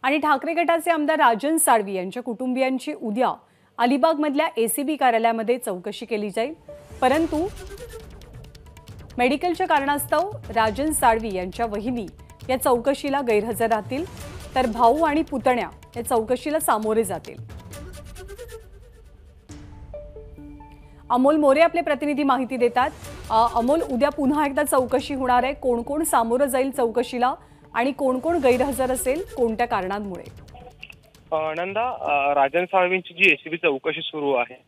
आणि ठाकरे गटाचे आमदार राजन साळवी यांच्या कुटुंबियांची उद्या अलिबागमधल्या एसीबी कार्यालयामध्ये चौकशी केली जाईल। परंतु मेडिकलच्या कारणास्तव राजन साळवी यांच्या वहिनी या चौकशीला गैरहजर राहतील, तर भाऊ आणि पुतण्या या चौकशीला सामोरे जातील। अमोल मोरे आपले प्रतिनिधी माहिती देतात। अमोल, उद्या पुन्हा एकदा चौकशी होणार आहे, कोण कोण सामोरं जाईल चौकशीला आणि कोण कोण गैरहजर असेल, कोणत्या कारणांमुळे? नंदा, राजन साळवींची जी एसीबी चौकशी सुरू आहे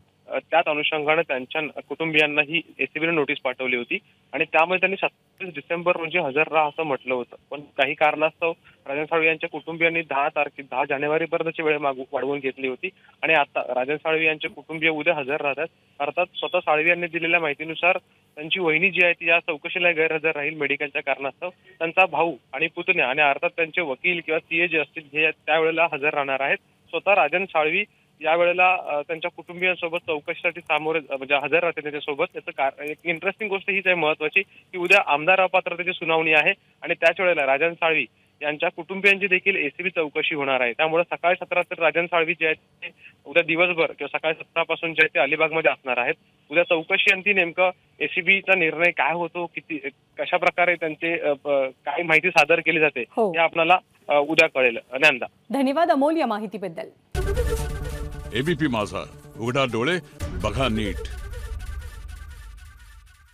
त्यात अनुषंगाने त्यांच्या कुटुंबियांना ही एसीबीने नोटीस पाठवली होती आणि त्यामध्ये त्यांनी 27 डिसेंबर रोजी हजर राहा असं म्हटलं होतं। पण काही कारणास्तव राजन साळवी यांच्या कुटुंबियांनी 10 जानेवारीपर्यंतची वेळ वाढवून घेतली होती आणि आता राजन साळवी यांचे कुटुंबीय उद्या हजर राहतात। अर्थात स्वतः साळवी यांनी दिलेल्या माहितीनुसार त्यांची वहिनी जी आहे ती या चौकशीला गैरहजर राहील मेडिकलच्या कारणास्तव। त्यांचा भाऊ आणि पुतण्या आणि अर्थात त्यांचे वकील किंवा सीए जे असतील हे त्यावेळेला हजर राहणार आहेत। स्वतः राजन साळवी यावेळेला त्यांच्या कुटुंबियांसोबत चौकशीसाठी सामोरे म्हणजे हजर राहते त्यांच्यासोबत। त्याचं एक इंटरेस्टिंग गोष्ट हीच आहे महत्वाची की उद्या आमदार अपात्रतेची सुनावणी आहे आणि त्याच वेळेला राजन साळवी यांच्या कुटुंबियांची देखील एसीबी चौकशी होणार आहे। त्यामुळे सकाळी 17 तर राजन साळवी जे आहेत ते उद्या दिवसभर किंवा सकाळी 17 पासून जे ते अलिबागमध्ये असणार आहेत। उद्या चौकशी अंती नेमकं एसीबीचा निर्णय काय होतो, किती कशा प्रकारे त्यांचे काय माहिती सादर केली जाते हे आपल्याला उद्या कळेल। नंदा, धन्यवाद अमोल या माहितीबद्दल। एबीपी माझा, उघडा डोळे बघा नीट।